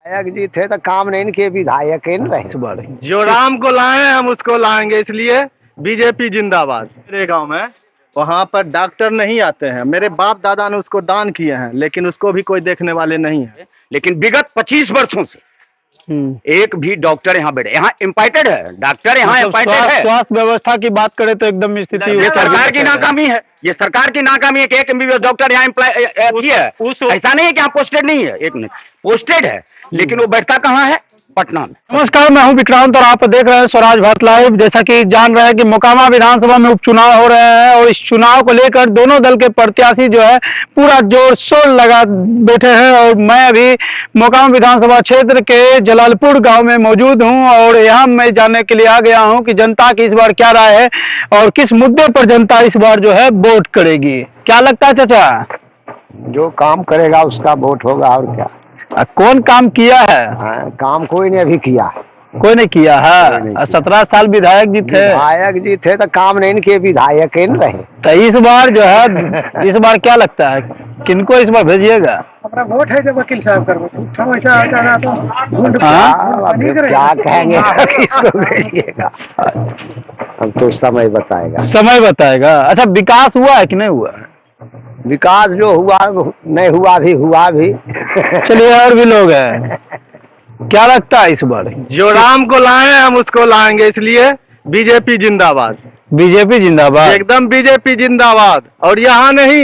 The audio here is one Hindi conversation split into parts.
विधायक जी थे तो काम नहीं इनके विधायक इन रहे। इस बार जो राम को लाए हम उसको लाएंगे, इसलिए बीजेपी जिंदाबाद। मेरे गांव में वहां पर डॉक्टर नहीं आते हैं, मेरे बाप दादा ने उसको दान किए हैं, लेकिन उसको भी कोई देखने वाले नहीं है। लेकिन विगत 25 वर्षों से एक भी डॉक्टर यहाँ बैठे, यहाँ इम्पाइटेड है डॉक्टर, यहाँ इम्पाइटेड है। स्वास्थ्य व्यवस्था की बात करें तो एकदम स्थिति ये सरकार की नाकामी है, ये सरकार की नाकामी है कि एक एमबीबीएस डॉक्टर यहाँ है। ऐसा नहीं है कि यहाँ पोस्टेड नहीं है, एक मिनट पोस्टेड है, लेकिन वो बैठता कहाँ है? पटना में। नमस्कार, मैं हूं विक्रांत और आप देख रहे हैं स्वराज भारत लाइव। जैसा कि जान रहे हैं कि मोकामा विधानसभा में उपचुनाव हो रहे हैं और इस चुनाव को लेकर दोनों दल के प्रत्याशी जो है पूरा जोर शोर लगा बैठे हैं। और मैं अभी मोकामा विधानसभा क्षेत्र के जलालपुर गांव में मौजूद हूं और यहाँ मैं जानने के लिए आ गया हूं कि जनता की इस बार क्या राय है और किस मुद्दे पर जनता इस बार जो है वोट करेगी। क्या लगता है चाचा? जो काम करेगा उसका वोट होगा, और क्या। कौन काम किया है? काम कोई ने अभी किया, कोई नहीं किया है। 17 साल विधायक जी थे। विधायक जी थे तो काम नहीं इनके विधायक इन रहे। तो इस बार जो है इस बार क्या लगता है किनको इस बार भेजिएगा? अपना वोट है जब वकील साहब कर क्या कहेंगे किसको भेजिएगा, अब तो समय बताएगा। समय बताएगा। अच्छा, विकास हुआ है कि नहीं हुआ? विकास जो हुआ नहीं हुआ भी हुआ भी। चलिए, और भी लोग हैं, क्या लगता है इस बार? जो राम को लाए हम उसको लाएंगे, इसलिए बीजेपी जिंदाबाद। बीजेपी जिंदाबाद, एकदम बीजेपी जिंदाबाद। और यहाँ नहीं,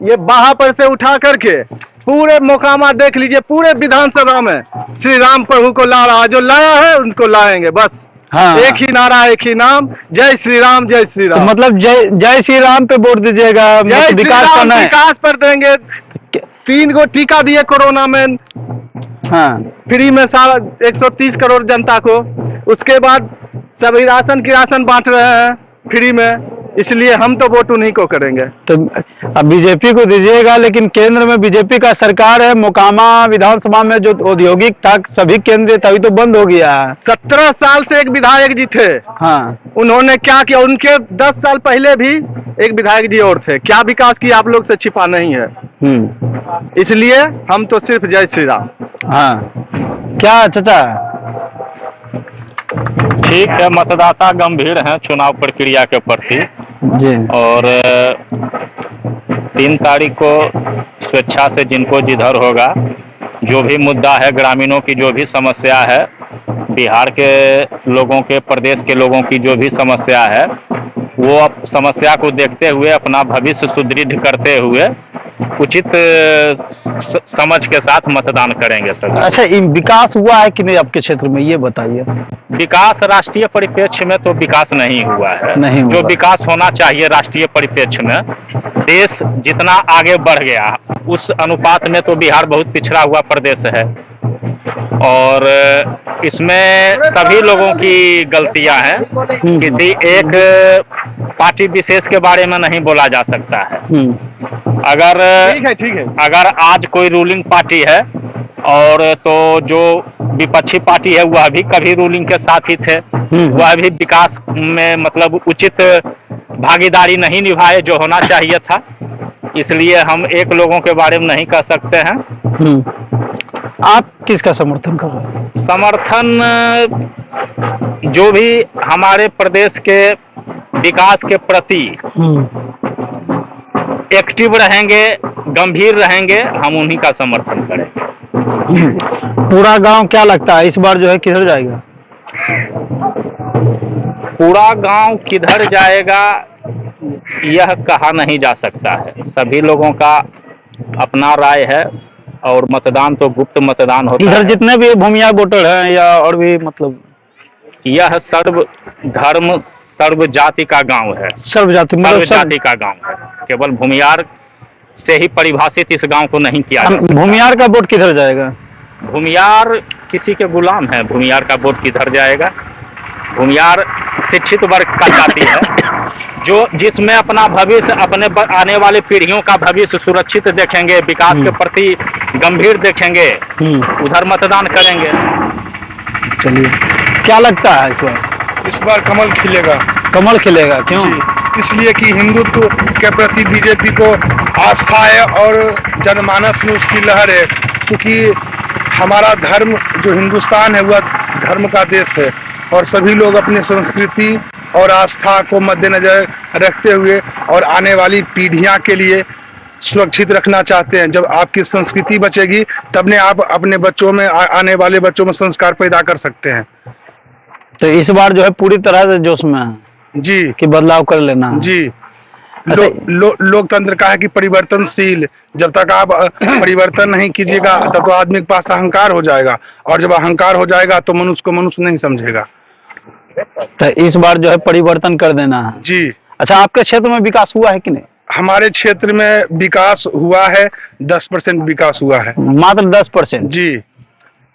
ये बाहा पर से उठा करके पूरे मोकामा देख लीजिए, पूरे विधानसभा में श्री राम प्रभु को ला रहा, जो लाया है उनको लाएंगे बस। हाँ। एक ही नारा, एक ही नाम, जय श्री राम जय श्री राम। तो मतलब जय श्री राम पे वोट दीजिएगा? जय विकास करना है, विकास पर देंगे। 3 गो टीका दिए कोरोना में, हाँ, फ्री में 130 करोड़ जनता को। उसके बाद सभी राशन की राशन बांट रहे हैं फ्री में, इसलिए हम तो वोट उन्हीं को करेंगे। तो अब बीजेपी को दीजिएगा, लेकिन केंद्र में बीजेपी का सरकार है। मोकामा विधानसभा में जो औद्योगिक था सभी केंद्र तभी तो बंद हो गया है। 17 साल से एक विधायक जी थे, हाँ, उन्होंने क्या किया? उनके 10 साल पहले भी एक विधायक जी और थे, क्या विकास किया आप लोग से छिपा नहीं है। इसलिए हम तो सिर्फ जय श्री राम। हाँ, क्या चाचा? ठीक है, मतदाता गंभीर हैं चुनाव प्रक्रिया के प्रति जी। और 3 तारीख को स्वेच्छा से जिनको जिधर होगा, जो भी मुद्दा है, ग्रामीणों की जो भी समस्या है, बिहार के लोगों के, प्रदेश के लोगों की जो भी समस्या है, वो अब समस्या को देखते हुए अपना भविष्य सुदृढ़ करते हुए उचित समझ के साथ मतदान करेंगे सर। अच्छा, विकास हुआ है कि नहीं आपके क्षेत्र में, ये बताइए। विकास राष्ट्रीय परिप्रेक्ष्य में तो विकास नहीं हुआ है। नहीं हुआ। जो विकास होना चाहिए राष्ट्रीय परिप्रेक्ष्य में, देश जितना आगे बढ़ गया उस अनुपात में तो बिहार बहुत पिछड़ा हुआ प्रदेश है और इसमें सभी लोगों की गलतियां हैं। किसी एक पार्टी विशेष के बारे में नहीं बोला जा सकता है। अगर ठीक है, अगर आज कोई रूलिंग पार्टी है और तो जो विपक्षी पार्टी है वह भी कभी रूलिंग के साथ ही थे, वह भी विकास में मतलब उचित भागीदारी नहीं निभाए जो होना चाहिए था, इसलिए हम एक लोगों के बारे में नहीं कह सकते हैं। आप किसका समर्थन कर रहे हैं? समर्थन जो भी हमारे प्रदेश के विकास के प्रति एक्टिव रहेंगे, गंभीर रहेंगे, हम उन्हीं का समर्थन करेंगे। पूरा गांव क्या लगता है इस बार जो है किधर जाएगा? पूरा गांव किधर जाएगा यह कहा नहीं जा सकता है, सभी लोगों का अपना राय है और मतदान तो गुप्त मतदान होता है। इधर जितने भी भूमिया वोटर हैं या और भी, मतलब यह सर्व धर्म सर्व जाति का गांव है। सर्व जाति का गांव है, केवल भूमियार से ही परिभाषित इस गांव को नहीं किया जा सकता। भूमियार का वोट किधर जाएगा? भूमियार किसी के गुलाम है, भूमियार का वोट किधर जाएगा? भूमियार शिक्षित वर्ग का जाति है जो जिसमें अपना भविष्य, अपने आने वाली पीढ़ियों का भविष्य सुरक्षित देखेंगे, विकास के प्रति गंभीर देखेंगे, उधर मतदान करेंगे। चलिए, क्या लगता है इस बार? इस बार कमल खिलेगा। कमल खिलेगा, क्यों? इसलिए कि हिंदुत्व के प्रति बीजेपी को आस्था है और जनमानस में उसकी लहर है। क्योंकि हमारा धर्म जो हिंदुस्तान है वह धर्म का देश है और सभी लोग अपनी संस्कृति और आस्था को मद्देनजर रखते हुए और आने वाली पीढ़ियां के लिए सुरक्षित रखना चाहते हैं। जब आपकी संस्कृति बचेगी तब ने आप अपने बच्चों में आने वाले बच्चों में संस्कार पैदा कर सकते हैं। तो इस बार जो है पूरी तरह से जोश में है जी कि बदलाव कर लेना है। जी। अच्छा, लोकतंत्र का है कि परिवर्तनशील, जब तक आप परिवर्तन नहीं कीजिएगा तब तो आदमी के पास अहंकार हो जाएगा और जब अहंकार हो जाएगा तो मनुष्य को मनुष्य नहीं समझेगा। तो इस बार जो है परिवर्तन कर देना है जी। अच्छा, आपके क्षेत्र में विकास हुआ है कि नहीं? हमारे क्षेत्र में विकास हुआ है, 10% विकास हुआ है। मात्र 10%? जी।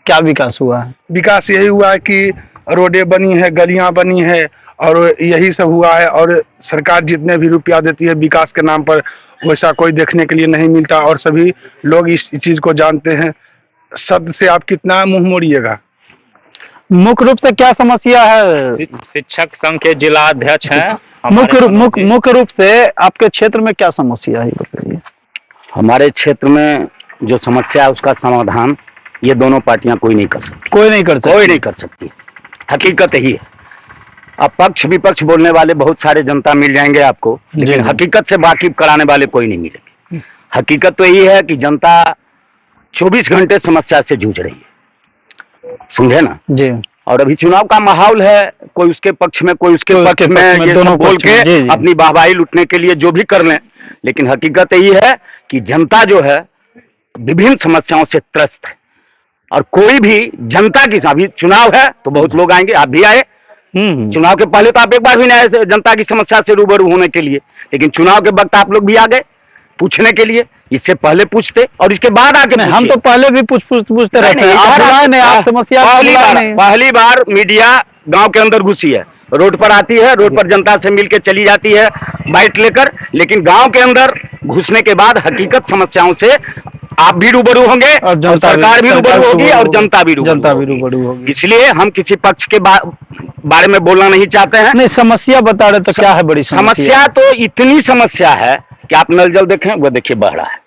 क्या विकास हुआ है? विकास यही हुआ है कि रोडें बनी है, गलियां बनी है और यही सब हुआ है। और सरकार जितने भी रुपया देती है विकास के नाम पर वैसा कोई देखने के लिए नहीं मिलता और सभी लोग इस चीज को जानते हैं। शब्द से आप कितना मुंह मोड़िएगा। मुख्य रूप से क्या समस्या है? शिक्षक संघ के जिला अध्यक्ष हैं। मुख्य रूप से आपके क्षेत्र में क्या समस्या है, बताइए। हमारे क्षेत्र में जो समस्या है उसका समाधान ये दोनों पार्टियां कोई नहीं कर सकती। कोई नहीं कर सकती। हकीकत यही है। अब पक्ष विपक्ष बोलने वाले बहुत सारे जनता मिल जाएंगे आपको, लेकिन जी। हकीकत से वाकिफ कराने वाले कोई नहीं मिलेंगे। हकीकत तो यही है कि जनता 24 घंटे समस्या से जूझ रही है, समझे ना जी। और अभी चुनाव का माहौल है, कोई उसके पक्ष में कोई उसके पक्ष में, ये दोनों सब बोल पक्ष में, के जी, जी। अपनी वाहवाही लूटने के लिए जो भी कर लें, लेकिन हकीकत यही है कि जनता जो है विभिन्न समस्याओं से त्रस्त है और कोई भी जनता की, अभी चुनाव है तो बहुत लोग आएंगे, आप भी आए। चुनाव के पहले तो आप एक बार भी नहीं आए जनता की समस्या से रूबरू होने के लिए, लेकिन चुनाव के वक्त आप लोग भी आ गए पूछने के लिए। इससे पहले पूछते और इसके बाद आके हम तो पहले भी पूछते रहते हैं। आप बुलाए नहीं, आप समस्या पहली बार मीडिया गांव के अंदर घुसी है, रोड पर आती है, रोड पर जनता से मिलकर चली जाती है बाइट लेकर, लेकिन गांव के अंदर घुसने के बाद हकीकत समस्याओं से आप भी रूबरू होंगे और सरकार भी रूबरू होगी और जनता भी रूबरू होगी। इसलिए हम किसी पक्ष के बारे में बोलना नहीं चाहते हैं। नहीं, समस्या बता रहे तो क्या है बड़ी समस्या? तो इतनी समस्या है कि आप नल जल देखें, वो देखिए बह रहा है,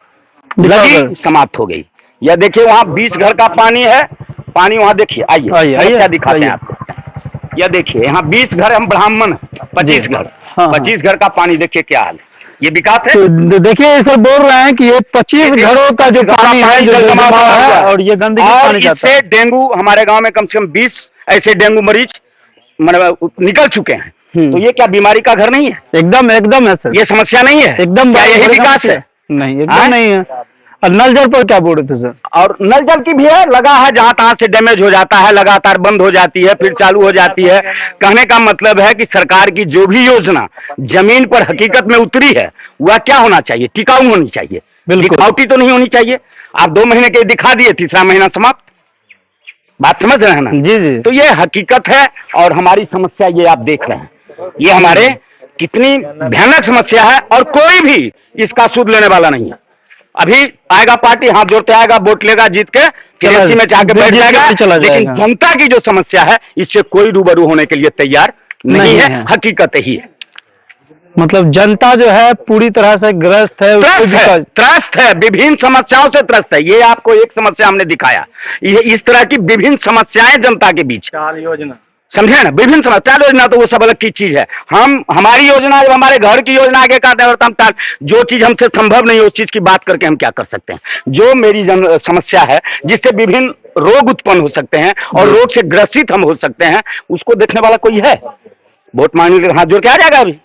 लगी समाप्त हो गई। या देखिए वहाँ 20 घर का पानी है, पानी वहाँ देखिए, आइए क्या दिखाते हैं आपको। यह देखिए यहाँ 20 घर, हम ब्राह्मण 25 घर, 25 घर का पानी देखिए क्या हाल है। ये विकास है? तो देखिए सर बोल रहे हैं कि ये 25 घरों का जो पानी है जो जमा हुआ है और ये गंदगी पानी जाता है। इससे डेंगू, हमारे गांव में कम से कम 20 ऐसे डेंगू मरीज निकल चुके हैं। तो ये क्या बीमारी का घर नहीं है? एकदम है सर। ये समस्या नहीं है? एकदम क्या यही विकास है? नहीं, एकदम नहीं है। और नल जल पर क्या बोल रहे थे सर? और नल जल की भी है, लगा है, जहां तहां से डैमेज हो जाता है, लगातार बंद हो जाती है, फिर चालू हो जाती है। कहने का मतलब है कि सरकार की जो भी योजना जमीन पर हकीकत में उतरी है वह क्या होना चाहिए? टिकाऊ होनी चाहिए, दिखावटी तो नहीं होनी चाहिए। आप 2 महीने के दिखा दिए, तीसरा महीना समाप्त। बात समझ रहे हैं ना? जी जी। तो ये हकीकत है और हमारी समस्या ये आप देख रहे हैं, ये हमारे कितनी भयानक समस्या है और कोई भी इसका सूद लेने वाला नहीं है। अभी आएगा पार्टी, हाथ जोड़ते आएगा, वोट लेगा, जीत के केएससी में जाके बैठ जाएगा, लेकिन जनता की जो समस्या है इससे कोई रूबरू होने के लिए तैयार नहीं है। हकीकत ही है, मतलब जनता जो है पूरी तरह से ग्रस्त है, त्रस्त है, विभिन्न समस्याओं से त्रस्त है। ये आपको एक समस्या हमने दिखाया, ये इस तरह की विभिन्न समस्याएं जनता के बीच। योजना समझे ना? विभिन्न समस्या योजना तो वो सब अलग की चीज है। हमारी योजना, जब हमारे घर की योजना आगे का जो चीज हमसे संभव नहीं है उस चीज की बात करके हम क्या कर सकते हैं? जो मेरी समस्या है जिससे विभिन्न रोग उत्पन्न हो सकते हैं और रोग से ग्रसित हम हो सकते हैं, उसको देखने वाला कोई है? वोट मांगने के हाथ जोड़ के आ जाएगा? अभी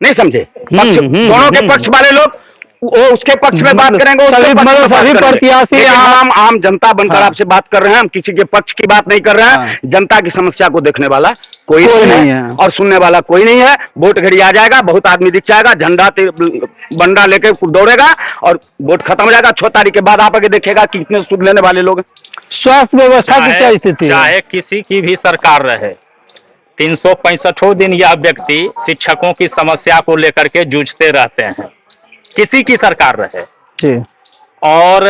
नहीं समझे? दोनों के पक्ष वाले लोग वो उसके पक्ष में बात करेंगे, सभी प्रत्याशी आम जनता बनकर आपसे बात कर रहे हैं। हम किसी के पक्ष की बात नहीं कर रहे हैं। जनता की समस्या को देखने वाला कोई नहीं है और सुनने वाला कोई नहीं है। वोट घड़ी आ जाएगा, बहुत आदमी दिख जाएगा, झंडा बंडा लेके दौड़ेगा और वोट खत्म हो जाएगा। 6 तारीख के बाद आप आगे देखेगा कि कितने सूद लेने वाले लोग। स्वास्थ्य व्यवस्था की क्या स्थिति है? चाहे किसी की भी सरकार रहे, 365 दिन यह व्यक्ति शिक्षकों की समस्या को लेकर के जूझते रहते हैं, किसी की सरकार रहे। जी। और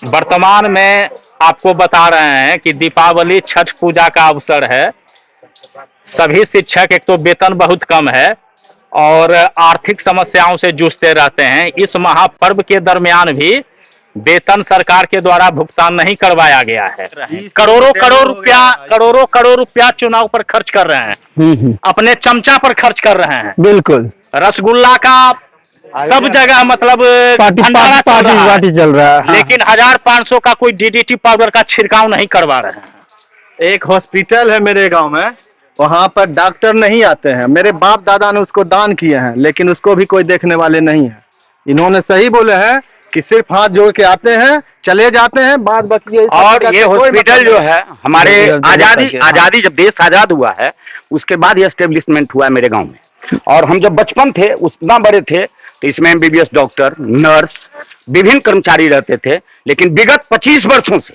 वर्तमान में आपको बता रहे हैं कि दीपावली, छठ पूजा का अवसर है। सभी शिक्षक, एक तो वेतन बहुत कम है और आर्थिक समस्याओं से जूझते रहते हैं। इस महापर्व के दरमियान भी वेतन सरकार के द्वारा भुगतान नहीं करवाया गया है। करोड़ों रुपया चुनाव पर खर्च कर रहे हैं, अपने चमचा पर खर्च कर रहे हैं। बिल्कुल रसगुल्ला का सब जगह मतलब भंडारा चल रहा है, पार्टी चल रहा है। हाँ। लेकिन 1500 का कोई डीडीटी पाउडर का छिड़काव नहीं करवा रहे हैं। एक हॉस्पिटल है मेरे गांव में, वहां पर डॉक्टर नहीं आते हैं। मेरे बाप दादा ने उसको दान किए हैं, लेकिन उसको भी कोई देखने वाले नहीं है। इन्होंने सही बोले हैं कि सिर्फ हाथ जोड़ के आते हैं, चले जाते हैं, बाद बाकी और ये हॉस्पिटल जो है हमारे आजादी जब देश आजाद हुआ है उसके बाद ये एस्टेब्लिशमेंट हुआ है मेरे गांव में। और हम जब बचपन थे उतना बड़े थे तो इसमें एमबीबीएस डॉक्टर, नर्स, विभिन्न कर्मचारी रहते थे। लेकिन विगत 25 वर्षों से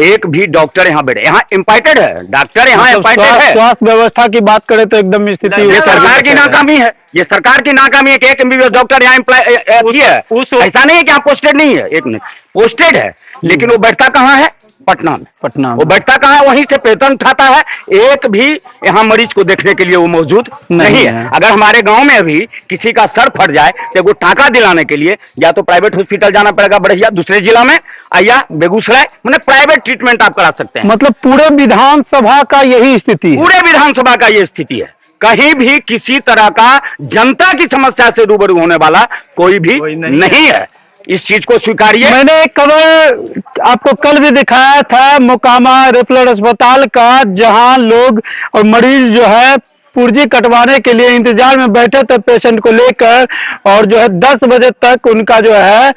एक भी डॉक्टर यहाँ बैठे, यहाँ इम्पाइटेड है, डॉक्टर यहाँ इम्पाइटेड है। स्वास्थ्य व्यवस्था की बात करें तो एकदम स्थिति ये सरकार की नाकामी है, ये सरकार की नाकामी है कि एक एमबीबीएस डॉक्टर यहाँ ऐसा नहीं है कि यहाँ पोस्टेड नहीं है, एक पोस्टेड है, लेकिन वो बैठता कहाँ है? पटना में। वो बैठता कहाँ है? वहीं से वेतन उठाता है। एक भी यहाँ मरीज को देखने के लिए वो मौजूद नहीं है। अगर हमारे गांव में अभी किसी का सर फट जाए तो वो टाका दिलाने के लिए या तो प्राइवेट हॉस्पिटल जाना पड़ेगा बढ़िया दूसरे जिला में, या बेगूसराय, मैंने प्राइवेट ट्रीटमेंट आप करा सकते हैं। मतलब पूरे विधानसभा का यही स्थिति है। पूरे विधानसभा का ये स्थिति है। कहीं भी किसी तरह का जनता की समस्या से रूबरू होने वाला कोई भी नहीं है। इस चीज को स्वीकारिए। मैंने कवर आपको कल भी दिखाया था मोकामा रेफरल अस्पताल का, जहां लोग और मरीज जो है पुर्जी कटवाने के लिए इंतजार में बैठे थे पेशेंट को लेकर, और जो है 10 बजे तक उनका जो है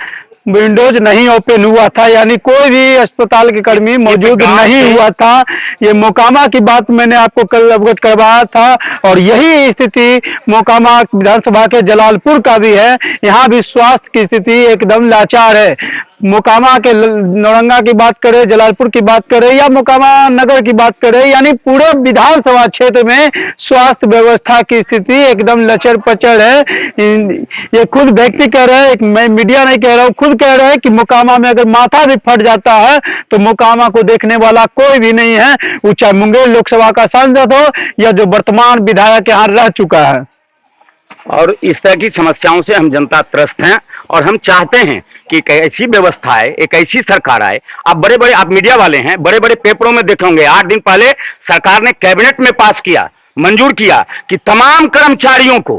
विंडोज नहीं ओपन हुआ था, यानी कोई भी अस्पताल के कर्मी मौजूद नहीं हुआ था। ये मोकामा की बात मैंने आपको कल अवगत करवाया था, और यही स्थिति मोकामा विधानसभा के जलालपुर का भी है। यहाँ भी स्वास्थ्य की स्थिति एकदम लाचार है। मोकामा के नौरंगा की बात करें, जलालपुर की बात करें या मोकामा नगर की बात करें, यानी पूरे विधानसभा क्षेत्र में स्वास्थ्य व्यवस्था की स्थिति एकदम लचर पचर है। ये खुद व्यक्ति कह रहे हैं, मैं मीडिया नहीं कह रहा हूँ, खुद कह रहे हैं कि मोकामा में अगर माथा भी फट जाता है तो मोकामा को देखने वाला कोई भी नहीं है, वो चाहे मुंगेर लोकसभा का सांसद हो या जो वर्तमान विधायक यहाँ रह चुका है। और इस तरह की समस्याओं से हम जनता त्रस्त हैं, और हम चाहते हैं कि एक ऐसी व्यवस्था आए, एक ऐसी सरकार आए। आप मीडिया वाले हैं, बड़े बड़े पेपरों में देखे होंगे, 8 दिन पहले सरकार ने कैबिनेट में पास किया, मंजूर किया कि तमाम कर्मचारियों को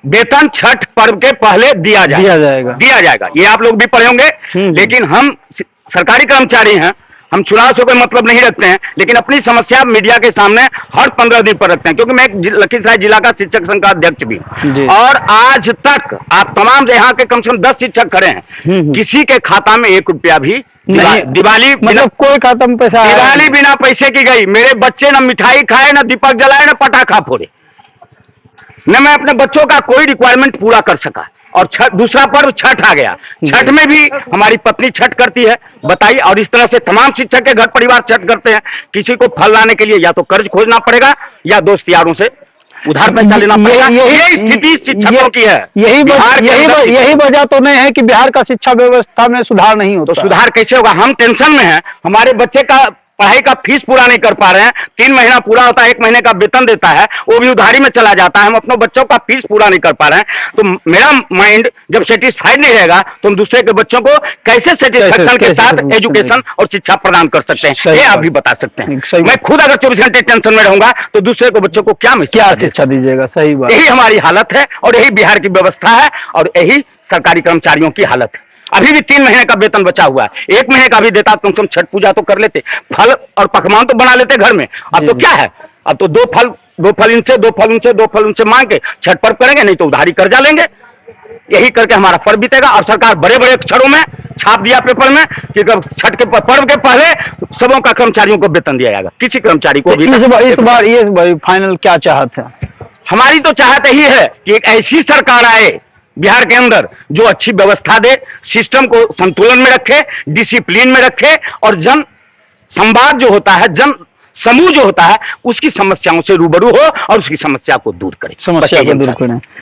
वेतन छठ पर्व के पहले दिया जाएगा। ये आप लोग भी पढ़े होंगे। लेकिन हम सरकारी कर्मचारी हैं, हम चुनाव से कोई मतलब नहीं रखते हैं, लेकिन अपनी समस्या मीडिया के सामने हर 15 दिन पर रखते हैं, क्योंकि मैं लखीसराय जिला का शिक्षक संघ का अध्यक्ष भी हूं। और आज तक आप तमाम यहाँ के कम से कम 10 शिक्षक खड़े हैं, किसी के खाता में 1 रुपया भी दिवाली मतलब कोई खत्म पैसा, दिवाली बिना पैसे की गई। मेरे बच्चे न मिठाई खाए, न दीपक जलाए, न पटाखा फोड़े, न मैं अपने बच्चों का कोई रिक्वायरमेंट पूरा कर सका। और दूसरा पर्व छठ आ गया, छठ में भी हमारी पत्नी छठ करती है, बताइए। और इस तरह से तमाम शिक्षक के घर परिवार छठ करते हैं। किसी को फल लाने के लिए या तो कर्ज खोजना पड़ेगा या दोस्त यारों से उधार पैसा लेना पड़ेगा। यही स्थिति शिक्षकों की है। यही वजह तो नहीं है कि बिहार का शिक्षा व्यवस्था में सुधार नहीं होता। तो सुधार कैसे होगा? हम टेंशन में हैं, हमारे बच्चे का पढ़ाई का फीस पूरा नहीं कर पा रहे हैं। 3 महीना पूरा होता है, 1 महीने का वेतन देता है, वो भी उधारी में चला जाता है। हम अपने बच्चों का फीस पूरा नहीं कर पा रहे हैं। तो मेरा माइंड जब सेटिस्फाइड नहीं रहेगा तो हम दूसरे के बच्चों को कैसे सेटिस्फेक्शन के साथ एजुकेशन और शिक्षा प्रदान कर सकते हैं, ये आप भी बता सकते हैं। मैं खुद अगर 24 घंटे टेंशन में रहूंगा तो दूसरे को बच्चों को क्या शिक्षा दीजिएगा? सही बात। यही हमारी हालत है और यही बिहार की व्यवस्था है और यही सरकारी कर्मचारियों की हालत है। अभी भी 3 महीने का वेतन बचा हुआ है। 1 महीने का भी देता तो हम छठ पूजा तो कर लेते, फल और पकवान तो बना लेते घर में। अब तो क्या है, अब तो 2 फल इनसे, 2 फल उनसे, 2 फल उनसे मांग के छठ पर्व करेंगे, नहीं तो उधारी कर्जा लेंगे। यही करके हमारा पर्व बीतेगा। और सरकार बड़े बड़े अक्षरों में छाप दिया पेपर में कि छठ के पर्व के पहले सबों का कर्मचारियों को वेतन दिया जाएगा, किसी कर्मचारी को भी। इस बार ये फाइनल क्या चाहत है? हमारी तो चाहत यही है कि एक ऐसी सरकार आए बिहार के अंदर जो अच्छी व्यवस्था दे, सिस्टम को संतुलन में रखे, डिसिप्लिन में रखे, और जन संवाद जो होता है, जन समूह जो होता है, उसकी समस्याओं से रूबरू हो और उसकी समस्या को दूर करे।